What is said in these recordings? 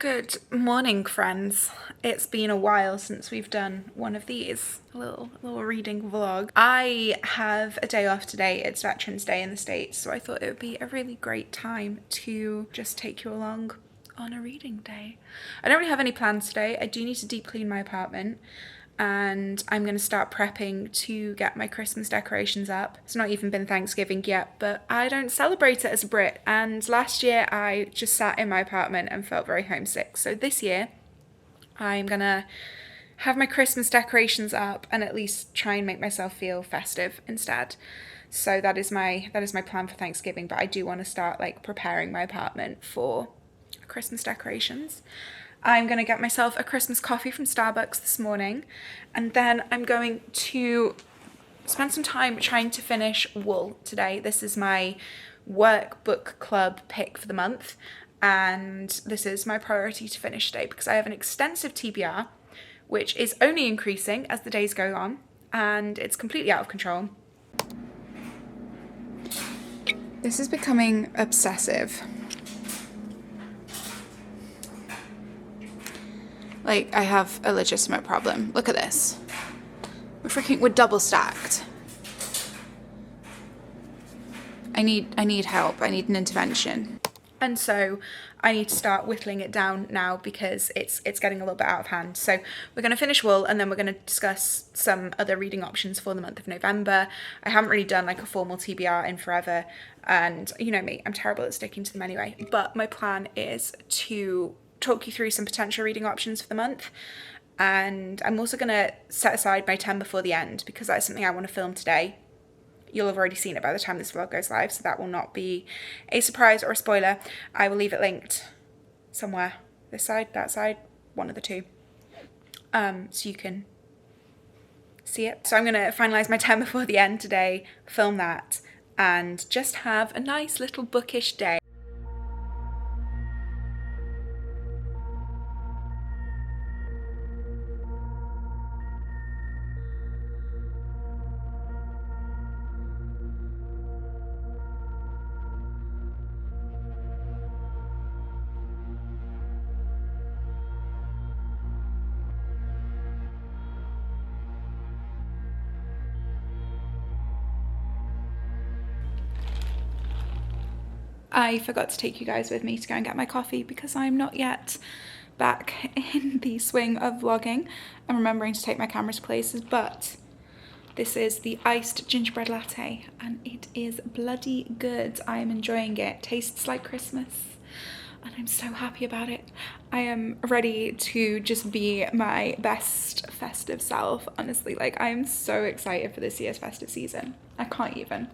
Good morning, friends. It's been a while since we've done one of these, a little reading vlog. I have a day off today. It's Veterans Day in the States, so I thought it would be a really great time to just take you along on a reading day. I don't really have any plans today. I do need to deep clean my apartment, and I'm going to start prepping to get my Christmas decorations up. It's not even been Thanksgiving yet, but I don't celebrate it as a Brit, and last year I just sat in my apartment and felt very homesick. So this year I'm gonna have my Christmas decorations up and at least try and make myself feel festive instead. So that is my plan for Thanksgiving, but I do want to start like preparing my apartment for Christmas decorations. I'm going to get myself a Christmas coffee from Starbucks this morning, and then I'm going to spend some time trying to finish Wool today. This is my work book club pick for the month, and this is my priority to finish today because I have an extensive TBR, which is only increasing as the days go on, and it's completely out of control. This is becoming obsessive. Like, I have a legitimate problem. Look at this. We're double stacked. I need help. I need an intervention. And so I need to start whittling it down now because it's getting a little bit out of hand. So we're going to finish Wool, and then we're going to discuss some other reading options for the month of November. I haven't really done like a formal TBR in forever, and you know me, I'm terrible at sticking to them anyway. But my plan is to talk you through some potential reading options for the month, and I'm also going to set aside my 10 before the end because that's something I want to film today. You'll have already seen it by the time this vlog goes live, so that will not be a surprise or a spoiler. I will leave it linked somewhere, this side, that side, one of the two, so you can see it. So I'm going to finalise my 10 before the end today, film that, and just have a nice little bookish day. I forgot to take you guys with me to go and get my coffee because I'm not yet back in the swing of vlogging. I'm remembering to take my camera to places, but this is the iced gingerbread latte and it is bloody good. I am enjoying it. Tastes like Christmas and I'm so happy about it. I am ready to just be my best festive self, honestly. Like, I am so excited for this year's festive season. I can't even.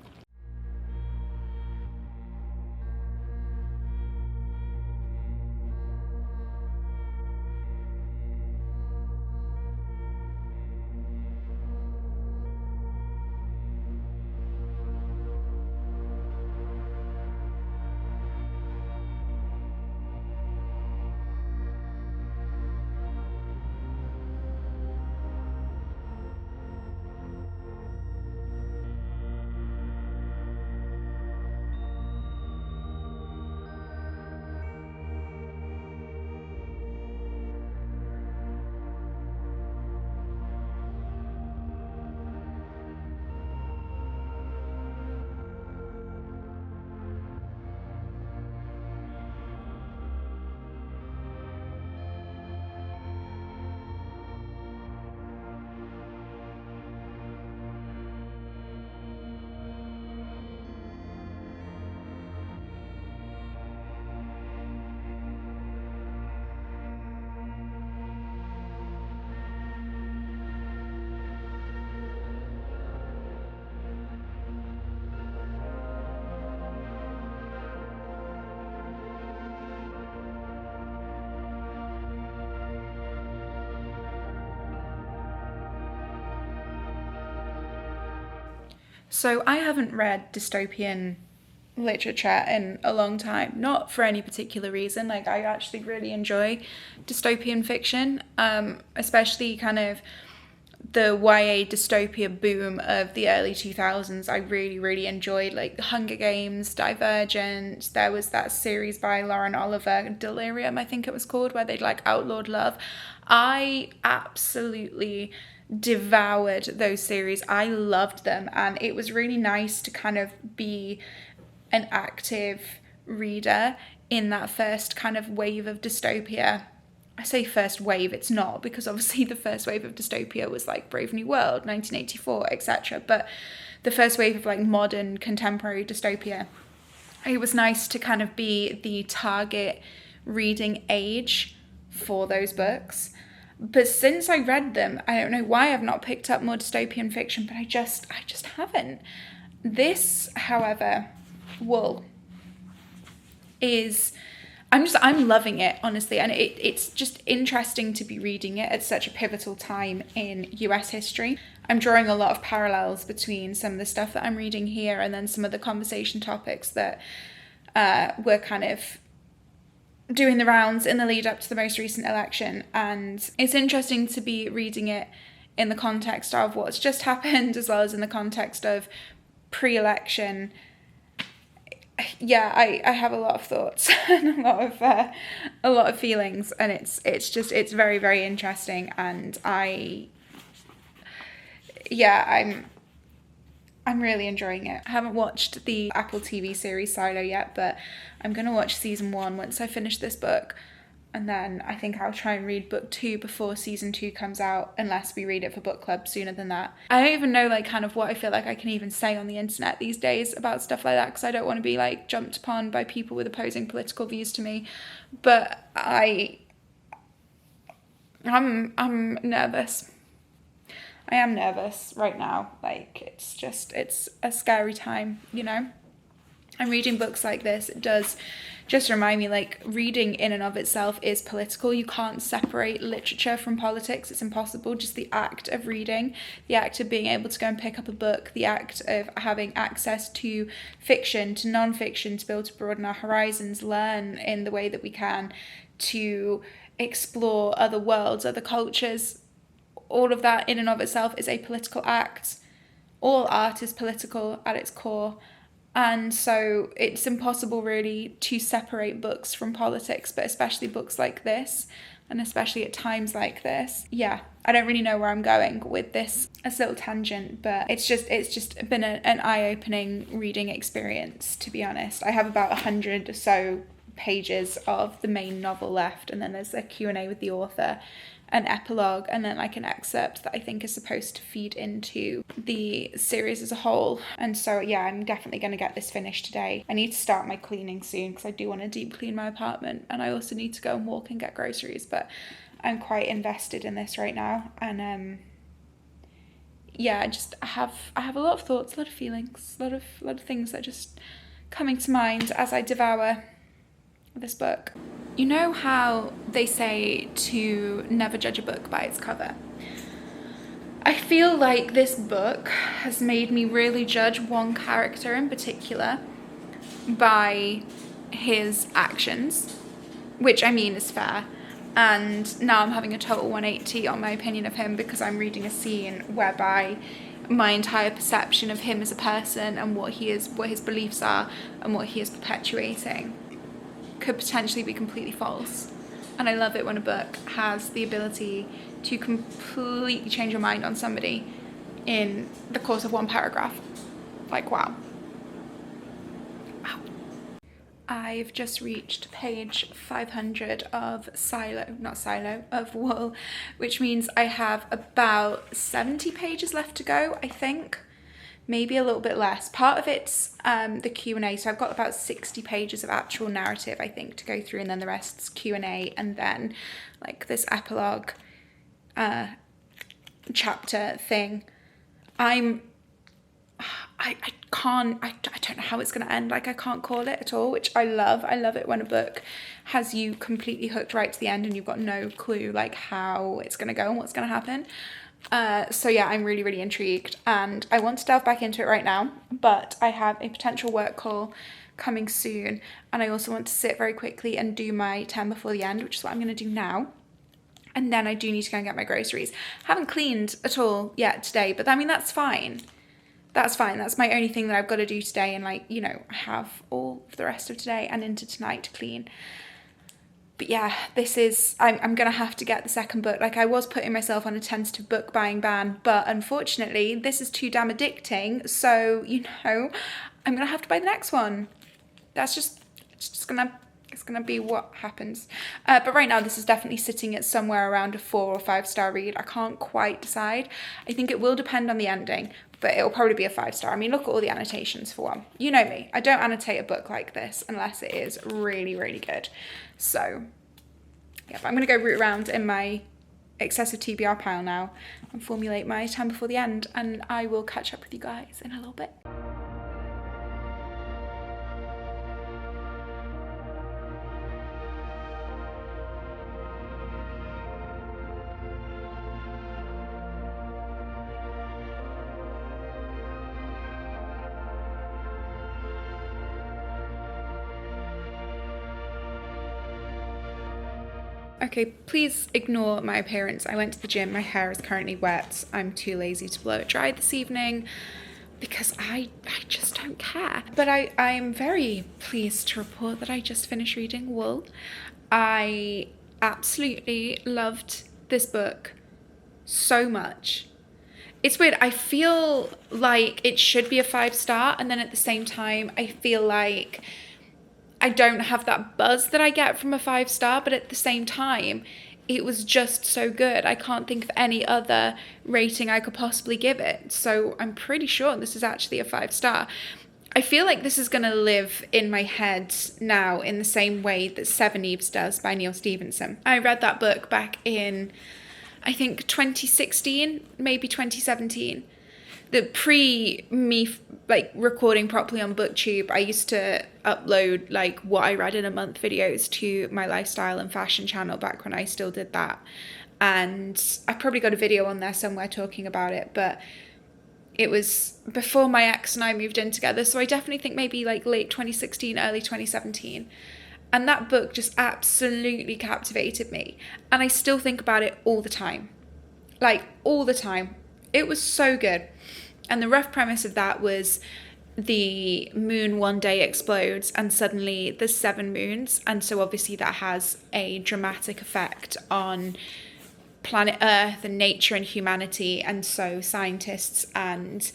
So I haven't read dystopian literature in a long time, not for any particular reason. Like, I actually really enjoy dystopian fiction, especially kind of the YA dystopia boom of the early 2000s, I really, really enjoyed, like Hunger Games, Divergent. There was that series by Lauren Oliver, Delirium, I think it was called, where they'd like outlawed love. I absolutely devoured those series. I loved them, and it was really nice to kind of be an active reader in that first kind of wave of dystopia. I say first wave, it's not, because obviously the first wave of dystopia was like Brave New World, 1984, etc. But the first wave of like modern contemporary dystopia, it was nice to kind of be the target reading age for those books. But since I read them, I don't know why I've not picked up more dystopian fiction, but I just haven't. This, however, Wool is, I'm loving it, honestly, and it's just interesting to be reading it at such a pivotal time in US history. I'm drawing a lot of parallels between some of the stuff that I'm reading here and then some of the conversation topics that were kind of doing the rounds in the lead up to the most recent election. And it's interesting to be reading it in the context of what's just happened, as well as in the context of pre-election. Yeah, I have a lot of thoughts and a lot of feelings, and it's very, very interesting, and I'm really enjoying it. I haven't watched the Apple TV series Silo yet, but I'm gonna watch season 1 once I finish this book, and then I think I'll try and read book 2 before season 2 comes out, unless we read it for book club sooner than that. I don't even know like kind of what I feel like I can even say on the internet these days about stuff like that, because I don't want to be like jumped upon by people with opposing political views to me. But I'm nervous. I am nervous right now. Like, it's a scary time, you know? I'm reading books like this. It does just remind me, like, reading in and of itself is political. You can't separate literature from politics. It's impossible. Just the act of reading, the act of being able to go and pick up a book, the act of having access to fiction, to non-fiction, to be able to broaden our horizons, learn in the way that we can, to explore other worlds, other cultures. All of that in and of itself is a political act. All art is political at its core. And so it's impossible really to separate books from politics, but especially books like this, and especially at times like this. Yeah, I don't really know where I'm going with this as a little tangent, but it's just been an eye-opening reading experience, to be honest. I have about 100 or so pages of the main novel left, and then there's a Q&A with the author, an epilogue, and then like an excerpt that I think is supposed to feed into the series as a whole. And so yeah, I'm definitely going to get this finished today. I need to start my cleaning soon, because I do want to deep clean my apartment, and I also need to go and walk and get groceries, but I'm quite invested in this right now. And yeah, I have a lot of thoughts, a lot of feelings, a lot of things that are just coming to mind as I devour this book. You know how they say to never judge a book by its cover? I feel like this book has made me really judge one character in particular by his actions, which I mean is fair. And now I'm having a total 180 on my opinion of him, because I'm reading a scene whereby my entire perception of him as a person and what his beliefs are and what he is perpetuating could potentially be completely false. And I love it when a book has the ability to completely change your mind on somebody in the course of one paragraph. Like, wow. I've just reached page 500 of of Wool, which means I have about 70 pages left to go, I think. Maybe a little bit less. Part of it's the Q&A, so I've got about 60 pages of actual narrative, I think, to go through, and then the rest's Q&A, and then like this epilogue chapter thing. I don't know how it's going to end. Like, I can't call it at all, which I love. I love it when a book has you completely hooked right to the end and you've got no clue like how it's going to go and what's going to happen. So yeah, I'm really, really intrigued, and I want to delve back into it right now, but I have a potential work call coming soon, and I also want to sit very quickly and do my 10 before the end, which is what I'm going to do now. and then I do need to go and get my groceries. Haven't cleaned at all yet today, but I mean, that's fine. That's fine. That's my only thing that I've got to do today, and like, you know, I have all of the rest of today and into tonight to clean. But yeah, this is, I'm going to have to get the second book. Like, I was putting myself on a tentative book buying ban, but unfortunately this is too damn addicting. So, you know, I'm going to have to buy the next one. That's just, it's going to be what happens. But right now this is definitely sitting at somewhere around a 4 or 5 star read. I can't quite decide. I think it will depend on the ending, but it'll probably be a 5 star. I mean, look at all the annotations for one. You know me, I don't annotate a book like this unless it is really, really good. So, yeah, but I'm going to go root around in my excessive TBR pile now and formulate my time before the end, and I will catch up with you guys in a little bit. Okay, please ignore my appearance. I went to the gym, my hair is currently wet. I'm too lazy to blow it dry this evening because I just don't care. But I'm very pleased to report that I just finished reading Wool. I absolutely loved this book so much. It's weird, I feel like it should be a 5 star, and then at the same time I feel like I don't have that buzz that I get from a 5 star, but at the same time, it was just so good. I can't think of any other rating I could possibly give it. So I'm pretty sure this is actually a 5 star. I feel like this is going to live in my head now in the same way that Seven Eves does by Neil Stephenson. I read that book back in, I think, 2016, maybe 2017. The me like recording properly on Booktube, I used to upload like what I read in a month videos to my lifestyle and fashion channel back when I still did that. And I probably got a video on there somewhere talking about it, but it was before my ex and I moved in together. So I definitely think maybe like late 2016, early 2017. And that book just absolutely captivated me. And I still think about it all the time. Like all the time. It was so good. And the rough premise of that was the moon one day explodes and suddenly there's 7 moons. And so obviously that has a dramatic effect on planet Earth and nature and humanity. And so scientists and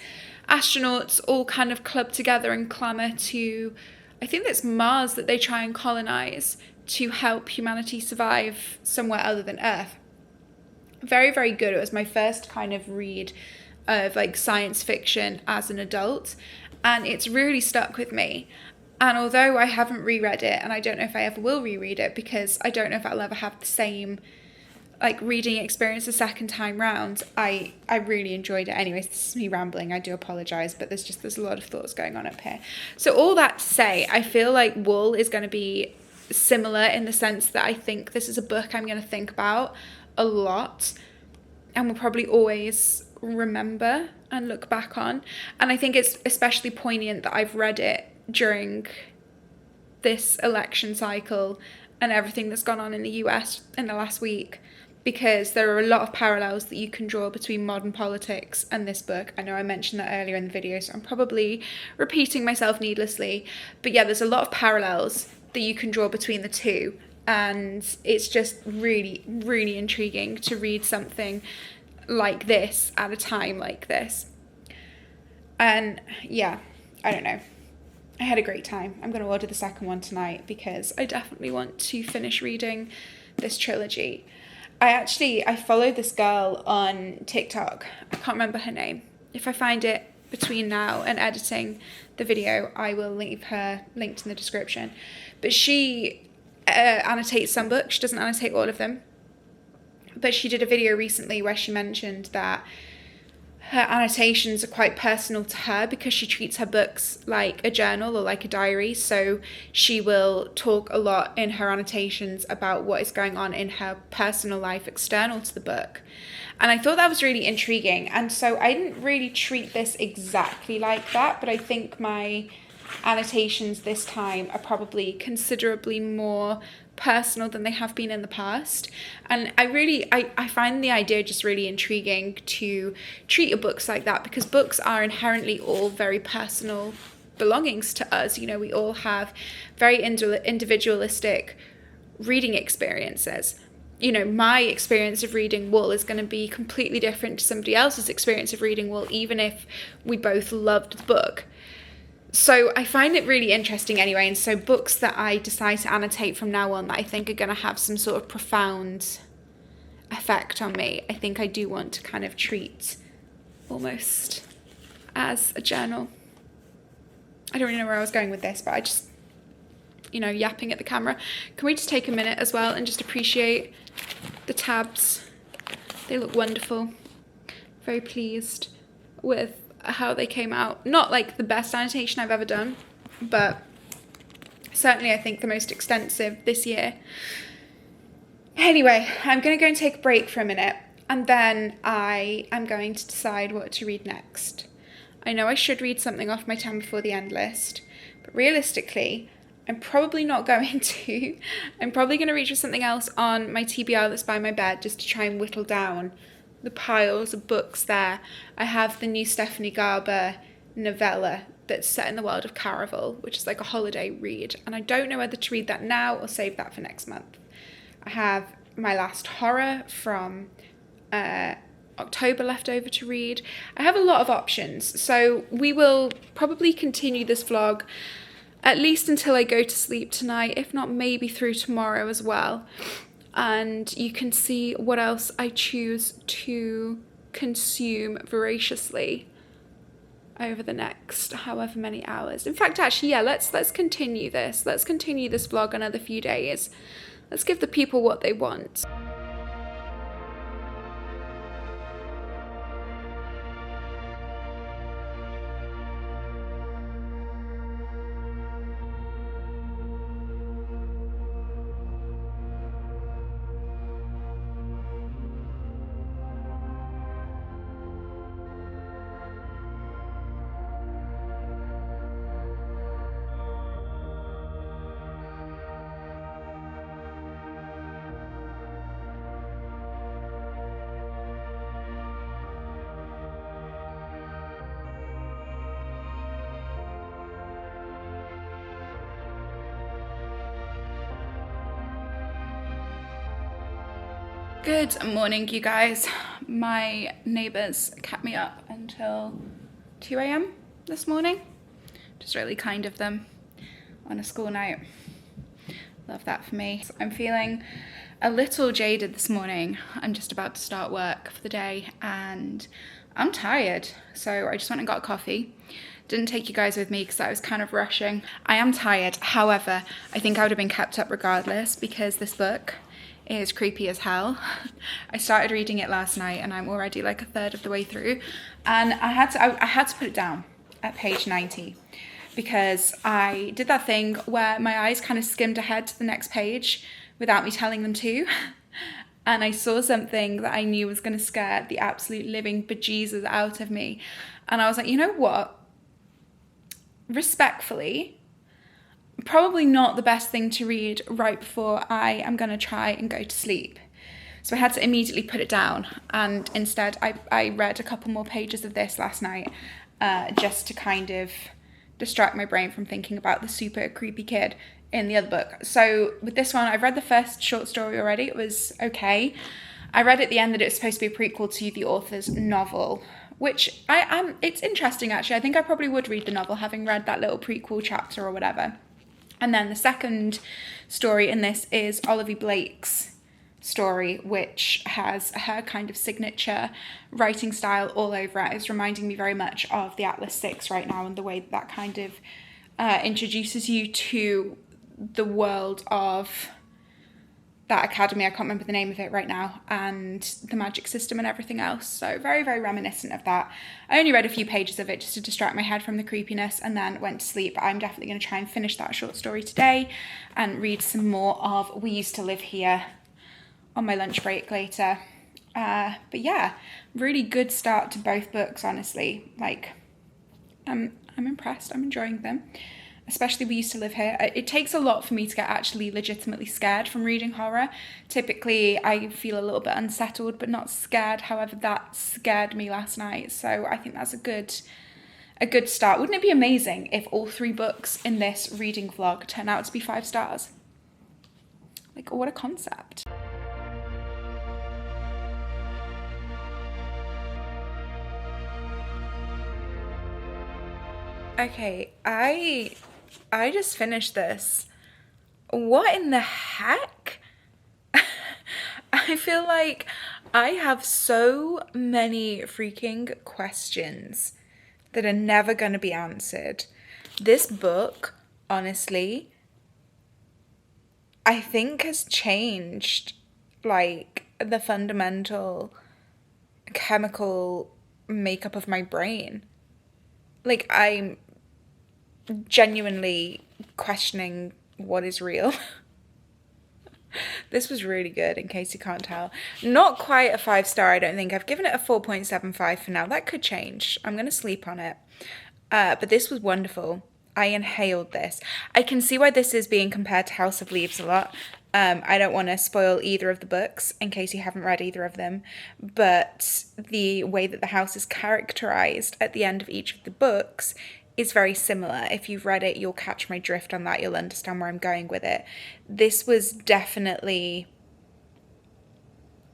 astronauts all kind of club together and clamour to, I think it's Mars that they try and colonize to help humanity survive somewhere other than Earth. Very, very good. It was my first kind of read of like science fiction as an adult, and it's really stuck with me. And although I haven't reread it, and I don't know if I ever will reread it because I don't know if I'll ever have the same like reading experience the second time round, I really enjoyed it. Anyways, this is me rambling, I do apologize, but there's a lot of thoughts going on up here. So all that to say, I feel like Wool is going to be similar in the sense that I think this is a book I'm going to think about a lot and will probably always remember and look back on. And I think it's especially poignant that I've read it during this election cycle and everything that's gone on in the US in the last week, because there are a lot of parallels that you can draw between modern politics and this book. I know I mentioned that earlier in the video, so I'm probably repeating myself needlessly, but yeah, there's a lot of parallels that you can draw between the two, and it's just really, really intriguing to read something like this at a time like this. And yeah, I don't know, I had a great time. I'm going to order the second one tonight because I definitely want to finish reading this trilogy. I follow this girl on TikTok. I can't remember her name. If I find it between now and editing the video, I will leave her linked in the description. But she annotates some books. She doesn't annotate all of them. But she did a video recently where she mentioned that her annotations are quite personal to her because she treats her books like a journal or like a diary. So she will talk a lot in her annotations about what is going on in her personal life external to the book. And I thought that was really intriguing. And so I didn't really treat this exactly like that, but I think my annotations this time are probably considerably more personal than they have been in the past. And I find the idea just really intriguing to treat your books like that, because books are inherently all very personal belongings to us. You know, we all have very individualistic reading experiences. You know, my experience of reading Wool is going to be completely different to somebody else's experience of reading Wool, even if we both loved the book. So I find it really interesting anyway. And so books that I decide to annotate from now on that I think are going to have some sort of profound effect on me, I think I do want to kind of treat almost as a journal. I don't really know where I was going with this, but I just, you know, yapping at the camera. Can we just take a minute as well and just appreciate the tabs? They look wonderful. Very pleased with how they came out. Not like the best annotation I've ever done, but certainly I think the most extensive this year. Anyway, I'm going to go and take a break for a minute, and then I am going to decide what to read next. I know I should read something off my 10 before the end list, but realistically, I'm probably not going to. I'm probably going to reach for something else on my TBR that's by my bed, just to try and whittle down the piles of books there. I have the new Stephanie Garber novella that's set in the world of Caraval, which is like a holiday read, and I don't know whether to read that now or save that for next month. I have my last horror from October left over to read. I have a lot of options, so we will probably continue this vlog at least until I go to sleep tonight, if not maybe through tomorrow as well. And you can see what else I choose to consume voraciously over the next however many hours. In fact, actually, yeah, let's continue this. Let's continue this vlog another few days. Let's give the people what they want. Good morning, you guys. My neighbours kept me up until 2 a.m. this morning. Just really kind of them on a school night. Love that for me. So I'm feeling a little jaded this morning. I'm just about to start work for the day and I'm tired. So I just went and got a coffee. Didn't take you guys with me because I was kind of rushing. I am tired. However, I think I would have been kept up regardless because this book is creepy as hell. I started reading it last night and I'm already like a third of the way through, and I had to put it down at page 90 because I did that thing where my eyes kind of skimmed ahead to the next page without me telling them to, and I saw something that I knew was going to scare the absolute living bejesus out of me, and I was like, you know what, respectfully, probably not the best thing to read right before I am going to try and go to sleep. So I had to immediately put it down, and instead I read a couple more pages of this last night just to kind of distract my brain from thinking about the super creepy kid in the other book. So with this one, I've read the first short story already. It was okay. I read at the end that it was supposed to be a prequel to the author's novel, which it's interesting actually. I think I probably would read the novel having read that little prequel chapter or whatever. And then the second story in this is Olivia Blake's story, which has her kind of signature writing style all over it. It's reminding me very much of the Atlas 6 right now, and the way that kind of introduces you to the world of that academy. I can't remember the name of it right now, and the magic system and everything else. So very, very reminiscent of that. I only read a few pages of it just to distract my head from the creepiness and then went to sleep. I'm definitely going to try and finish that short story today and read some more of We Used to Live Here on my lunch break later. But yeah, really good start to both books, honestly. Like, I'm impressed. I'm enjoying them. especially we used to live here. It takes a lot for me to get actually legitimately scared from reading horror. Typically, I feel a little bit unsettled, but not scared. However, that scared me last night. So I think that's a good start. Wouldn't it be amazing if all 3 books in this reading vlog turn out to be 5 stars? Like, what a concept. Okay, I just finished this. What in the heck? I feel like I have so many freaking questions that are never going to be answered. This book, honestly, I think has changed like the fundamental chemical makeup of my brain. Like, I'm genuinely questioning what is real. This was really good, in case you can't tell. Not quite a 5 star, I don't think. I've given it a 4.75 for now. That could change. I'm going to sleep on it. But this was wonderful. I inhaled this. I can see why this is being compared to House of Leaves a lot. I don't want to spoil either of the books in case you haven't read either of them. But the way that the house is characterized at the end of each of the books is very similar. If you've read it, you'll catch my drift on that. You'll understand where I'm going with it. This was definitely...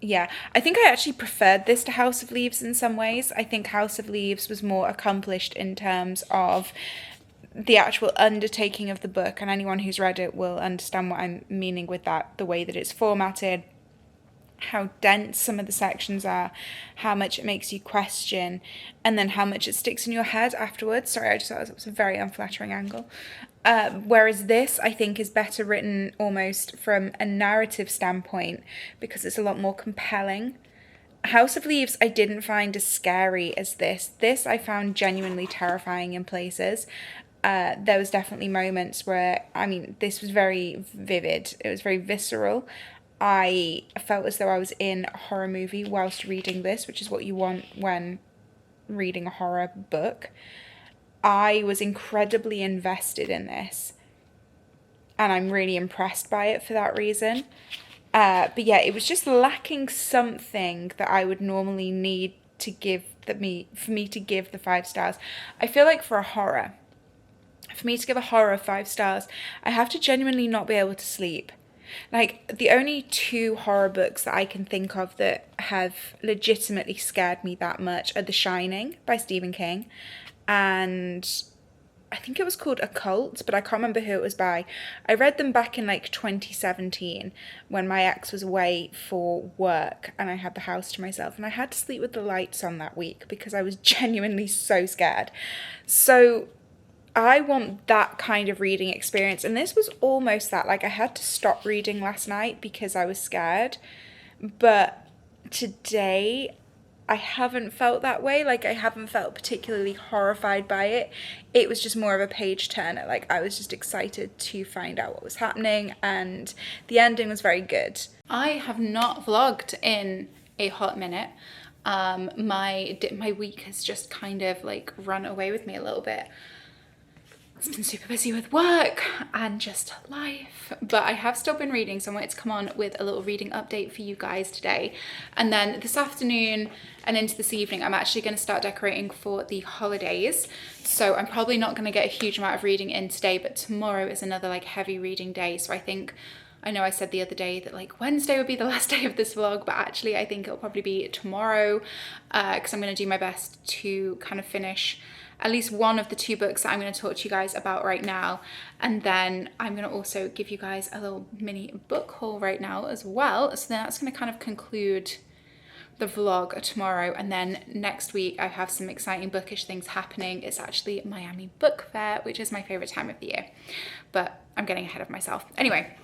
Yeah, I think I actually preferred this to House of Leaves in some ways. I think House of Leaves was more accomplished in terms of the actual undertaking of the book, and anyone who's read it will understand what I'm meaning with that. The way that it's formatted, how dense some of the sections are, how much it makes you question, and then how much it sticks in your head afterwards. Sorry, I just thought it was a very unflattering angle. Whereas this, I think, is better written almost from a narrative standpoint because it's a lot more compelling. House of Leaves I didn't find as scary as this. This I found genuinely terrifying in places. There was definitely moments where, I mean, this was very vivid. It was very visceral. I felt as though I was in a horror movie whilst reading this, which is what you want when reading a horror book. I was incredibly invested in this, and I'm really impressed by it for that reason. But yeah, it was just lacking something that I would normally need to give for me to give the 5 stars. I feel like for me to give a horror 5 stars, I have to genuinely not be able to sleep. Like, the only 2 horror books that I can think of that have legitimately scared me that much are The Shining by Stephen King, and I think it was called Occult, but I can't remember who it was by. I read them back in like 2017 when my ex was away for work and I had the house to myself, and I had to sleep with the lights on that week because I was genuinely so scared. So I want that kind of reading experience, and this was almost that. Like, I had to stop reading last night because I was scared, but today I haven't felt that way. Like, I haven't felt particularly horrified by it. It was just more of a page turner. Like, I was just excited to find out what was happening, and the ending was very good. I have not vlogged in a hot minute. My week has just kind of like run away with me a little bit. It's been super busy with work and just life, but I have still been reading, so I wanted to come on with a little reading update for you guys today. And then this afternoon and into this evening, I'm actually going to start decorating for the holidays. So I'm probably not going to get a huge amount of reading in today, but tomorrow is another like heavy reading day. So I know I said the other day that like Wednesday would be the last day of this vlog, but actually I think it'll probably be tomorrow, because I'm going to do my best to kind of finish at least one of the 2 books that I'm going to talk to you guys about right now. And then I'm going to also give you guys a little mini book haul right now as well. So then that's going to kind of conclude the vlog tomorrow. And then next week I have some exciting bookish things happening. It's actually Miami Book Fair, which is my favorite time of the year, but I'm getting ahead of myself. Anyway,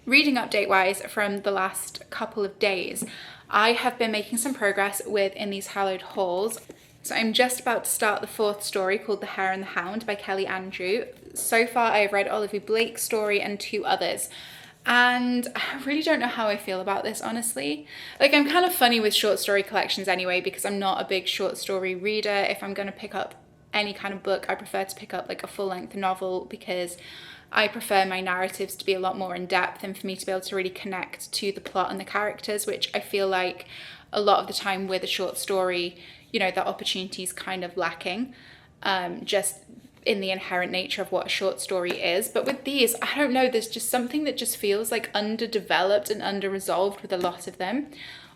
reading update wise from the last couple of days, I have been making some progress with In These Hallowed Halls. So I'm just about to start the 4th story called The Hare and the Hound by Kelly Andrew. So far I have read Olivia Blake's story and 2 others. And I really don't know how I feel about this, honestly. Like, I'm kind of funny with short story collections anyway, because I'm not a big short story reader. If I'm going to pick up any kind of book, I prefer to pick up like a full-length novel, because I prefer my narratives to be a lot more in depth and for me to be able to really connect to the plot and the characters, which I feel like a lot of the time with a short story, you know, that opportunity is kind of lacking, just in the inherent nature of what a short story is. But with these, I don't know, there's just something that just feels like underdeveloped and under-resolved with a lot of them.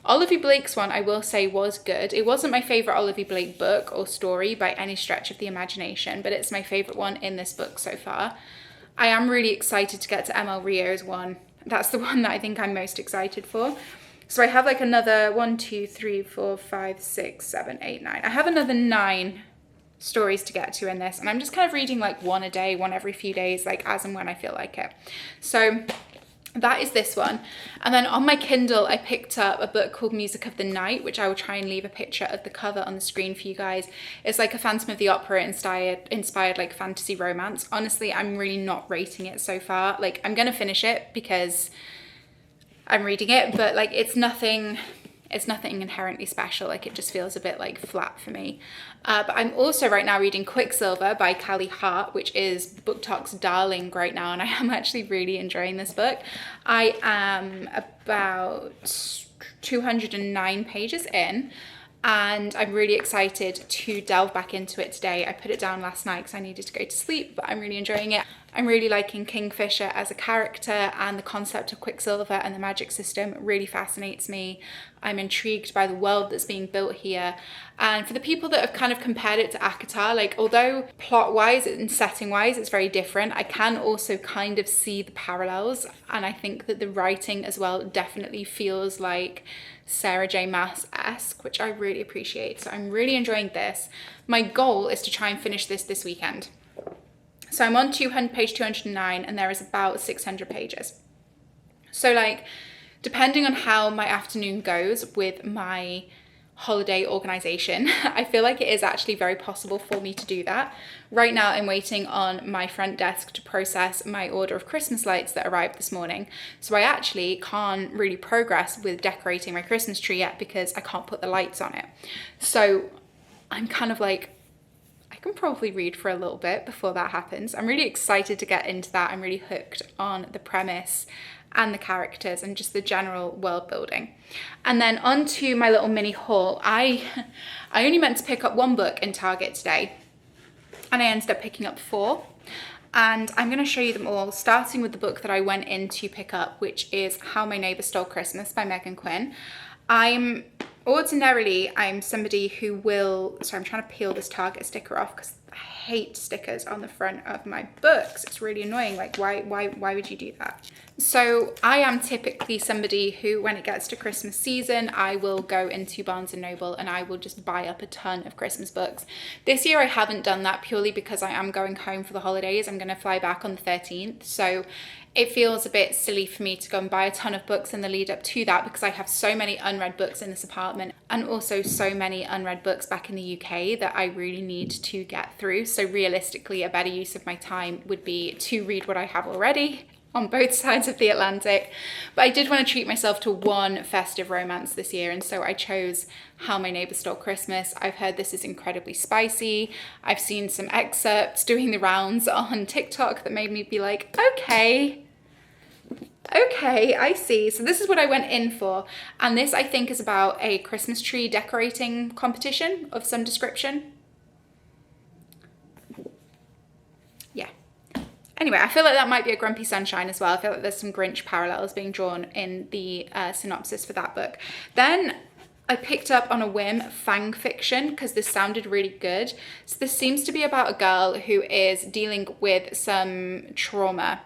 Olivia Blake's one, I will say, was good. It wasn't my favourite Olivia Blake book or story by any stretch of the imagination, but it's my favourite one in this book so far. I am really excited to get to ML Rio's one. That's the one that I think I'm most excited for. So I have like another 1, 2, 3, 4, 5, 6, 7, 8, 9. I have another 9 stories to get to in this, and I'm just kind of reading like one a day, one every few days, like as and when I feel like it. So that is this one. And then on my Kindle, I picked up a book called Music of the Night, which I will try and leave a picture of the cover on the screen for you guys. It's like a Phantom of the Opera inspired like fantasy romance. Honestly, I'm really not rating it so far. Like, I'm gonna finish it because I'm reading it, but like it's nothing inherently special. Like, it just feels a bit like flat for me. But I'm also right now reading Quicksilver by Callie Hart, which is Booktok's darling right now, and I am actually really enjoying this book. I am about 209 pages in, and I'm really excited to delve back into it today. I put it down last night because I needed to go to sleep, but I'm really enjoying it. I'm really liking Kingfisher as a character, and the concept of Quicksilver and the magic system really fascinates me. I'm intrigued by the world that's being built here. And for the people that have kind of compared it to ACOTAR, like, although plot-wise and setting-wise it's very different, I can also kind of see the parallels, and I think that the writing as well definitely feels like Sarah J Maas-esque, which I really appreciate. So I'm really enjoying this. My goal is to try and finish this weekend. So I'm on page 209, and there is about 600 pages. So like, depending on how my afternoon goes with my holiday organization, I feel like it is actually very possible for me to do that. Right now, I'm waiting on my front desk to process my order of Christmas lights that arrived this morning. So I actually can't really progress with decorating my Christmas tree yet because I can't put the lights on it. So I'm kind of like, I can probably read for a little bit before that happens. I'm really excited to get into that. I'm really hooked on the premise and the characters and just the general world building. And then on to my little mini haul. I only meant to pick up 1 book in Target today, and I ended up picking up 4. And I'm going to show you them all, starting with the book that I went in to pick up, which is How My Neighbor Stole Christmas by Megan Quinn. I'm somebody who will, so I'm trying to peel this Target sticker off because I hate stickers on the front of my books. It's really annoying. Like, why would you do that? So I am typically somebody who, when it gets to Christmas season, I will go into Barnes & Noble and I will just buy up a ton of Christmas books. This year I haven't done that purely because I am going home for the holidays. I'm going to fly back on the 13th. So it feels a bit silly for me to go and buy a ton of books in the lead up to that, because I have so many unread books in this apartment and also so many unread books back in the UK that I really need to get through. So realistically, a better use of my time would be to read what I have already on both sides of the Atlantic. But I did want to treat myself to 1 festive romance this year, and so I chose How My Neighbor Stole Christmas. I've heard this is incredibly spicy. I've seen some excerpts doing the rounds on TikTok that made me be like, okay, I see. So this is what I went in for. And this, I think, is about a Christmas tree decorating competition of some description. Yeah. Anyway, I feel like that might be a Grumpy Sunshine as well. I feel like there's some Grinch parallels being drawn in the synopsis for that book. Then I picked up on a whim Fang Fiction because this sounded really good. So this seems to be about a girl who is dealing with some trauma,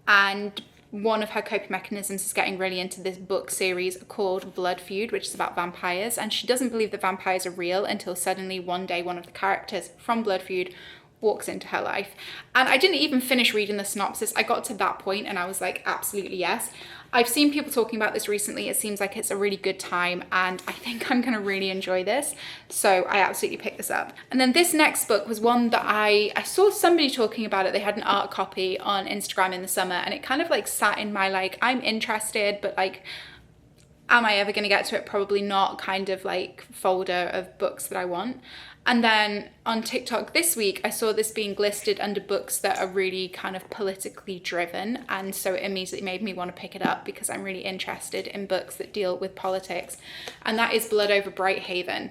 and one of her coping mechanisms is getting really into this book series called Blood Feud, which is about vampires, and she doesn't believe that vampires are real until suddenly one day one of the characters from Blood Feud walks into her life. And I didn't even finish reading the synopsis. I got to that point and I was like, absolutely yes. I've seen people talking about this recently. It seems like it's a really good time, and I think I'm gonna really enjoy this. So I absolutely picked this up. And then this next book was one that I saw somebody talking about it. They had an art copy on Instagram in the summer, and it kind of like sat in my like, I'm interested, but like, am I ever gonna get to it? Probably not kind of like folder of books that I want. And then on TikTok this week, I saw this being listed under books that are really kind of politically driven. And so it immediately made me want to pick it up because I'm really interested in books that deal with politics. And that is Blood Over Brighthaven.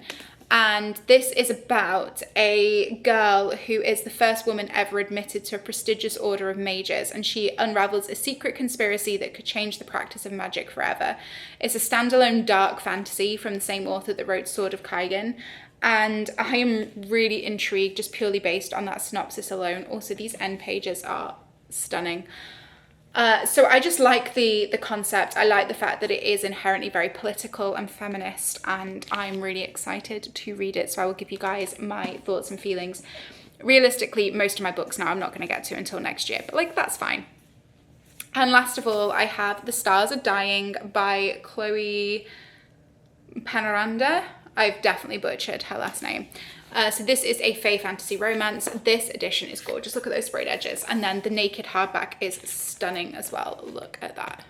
And this is about a girl who is the first woman ever admitted to a prestigious order of mages, and she unravels a secret conspiracy that could change the practice of magic forever. It's a standalone dark fantasy from the same author that wrote Sword of Kaigen, and I am really intrigued just purely based on that synopsis alone. Also, these end pages are stunning. So I just like the concept. I like the fact that it is inherently very political and feminist, and I'm really excited to read it. So I will give you guys my thoughts and feelings. Realistically, most of my books now I'm not going to get to until next year, but like that's fine. And last of all, I have The Stars Are Dying by Chloe Panoranda. I've definitely butchered her last name. So this is a fae fantasy romance. This edition is gorgeous. Look at those sprayed edges. And then the naked hardback is stunning as well. Look at that.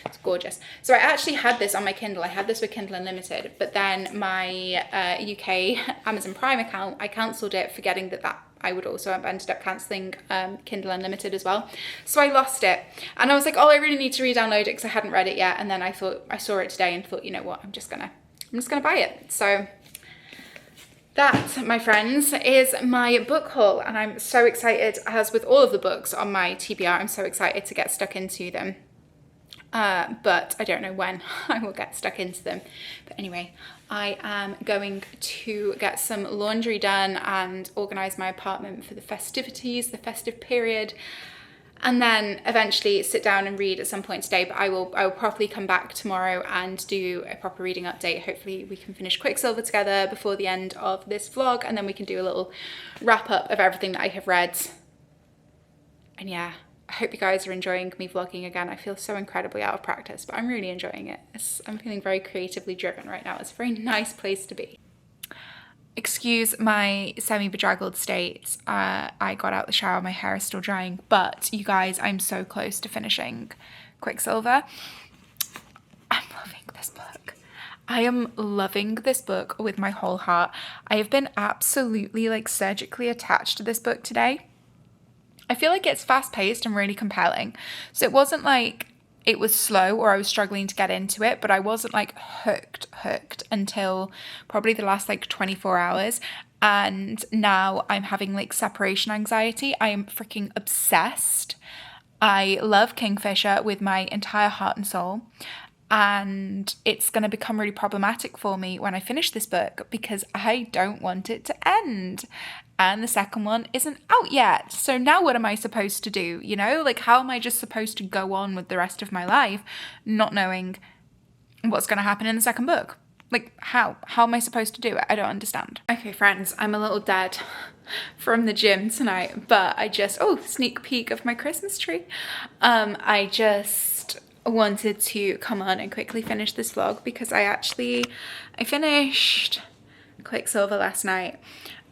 It's gorgeous. So I actually had this on my Kindle. I had this with Kindle Unlimited, but then my UK Amazon Prime account, I cancelled it, forgetting that I would also have ended up cancelling Kindle Unlimited as well. So I lost it. And I was like, oh, I really need to re-download it because I hadn't read it yet. And then I saw it today and thought, you know what, I'm just gonna buy it. So that, my friends, is my book haul, and I'm so excited. As with all of the books on my TBR, I'm so excited to get stuck into them. But I don't know when I will get stuck into them. But anyway, I am going to get some laundry done and organise my apartment for the festivities, the festive period. And then eventually sit down and read at some point today, but I will properly come back tomorrow and do a proper reading update. Hopefully we can finish Quicksilver together before the end of this vlog, and then we can do a little wrap up of everything that I have read. And yeah, I hope you guys are enjoying me vlogging again. I feel so incredibly out of practice, but I'm really enjoying it. I'm feeling very creatively driven right now. It's a very nice place to be. Excuse my semi-bedraggled state. I got out the shower, my hair is still drying, but you guys, I'm so close to finishing Quicksilver. I'm loving this book. I am loving this book with my whole heart. I have been absolutely like surgically attached to this book today. I feel like it's fast-paced and really compelling. So it wasn't like it was slow or I was struggling to get into it, but I wasn't like hooked until probably the last like 24 hours. And now I'm having like separation anxiety. I am freaking obsessed. I love Kingfisher with my entire heart and soul. And it's going to become really problematic for me when I finish this book because I don't want it to end. And the second one isn't out yet. So now what am I supposed to do? You know, like how am I just supposed to go on with the rest of my life not knowing what's going to happen in the second book? Like how am I supposed to do it? I don't understand. Okay, friends, I'm a little dead from the gym tonight, but I just, sneak peek of my Christmas tree. I just wanted to come on and quickly finish this vlog because I finished Quicksilver last night.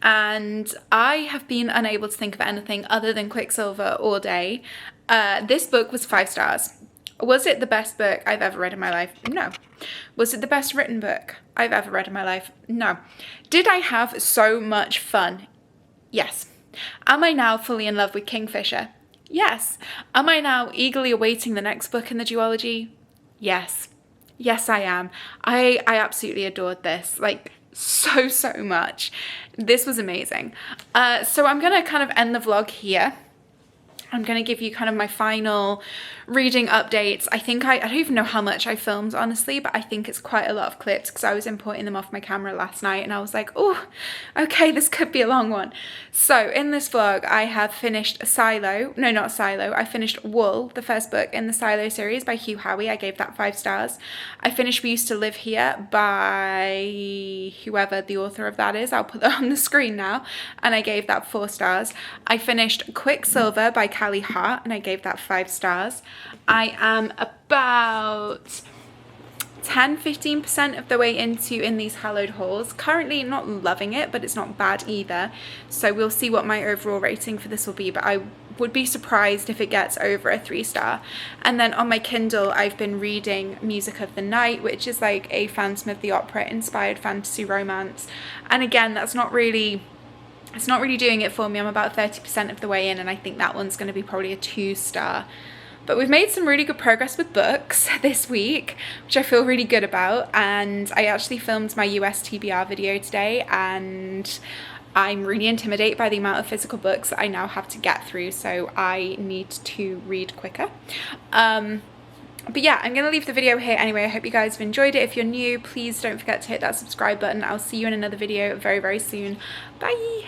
And I have been unable to think of anything other than Quicksilver all day. This book was 5 stars. Was it the best book I've ever read in my life? No. Was it the best written book I've ever read in my life? No. Did I have so much fun? Yes. Am I now fully in love with Kingfisher? Yes. Am I now eagerly awaiting the next book in the duology? Yes. Yes, I am. I absolutely adored this. Like, so much. This was amazing. So I'm gonna kind of end the vlog here. I'm going to give you kind of my final reading updates. I think I don't even know how much I filmed, honestly, but I think it's quite a lot of clips because I was importing them off my camera last night and I was like, oh, okay, this could be a long one. So in this vlog, I have finished Silo. No, not Silo. I finished Wool, the first book in the Silo series by Hugh Howey. I gave that 5 stars. I finished We Used to Live Here by whoever the author of that is. I'll put that on the screen now. And I gave that 4 stars. I finished Quicksilver by Callie Hart and I gave that 5 stars. I am about 10-15% of the way into In These Hallowed Halls. Currently not loving it, but it's not bad either. So we'll see what my overall rating for this will be, but I would be surprised if it gets over a 3-star. And then on my Kindle, I've been reading Music of the Night, which is like a Phantom of the Opera inspired fantasy romance. And again, it's not really doing it for me. I'm about 30% of the way in, and I think that one's going to be probably a 2-star. But we've made some really good progress with books this week, which I feel really good about. And I actually filmed my US TBR video today, and I'm really intimidated by the amount of physical books that I now have to get through, so I need to read quicker. But yeah, I'm going to leave the video here anyway. I hope you guys have enjoyed it. If you're new, please don't forget to hit that subscribe button. I'll see you in another video very, very soon. Bye!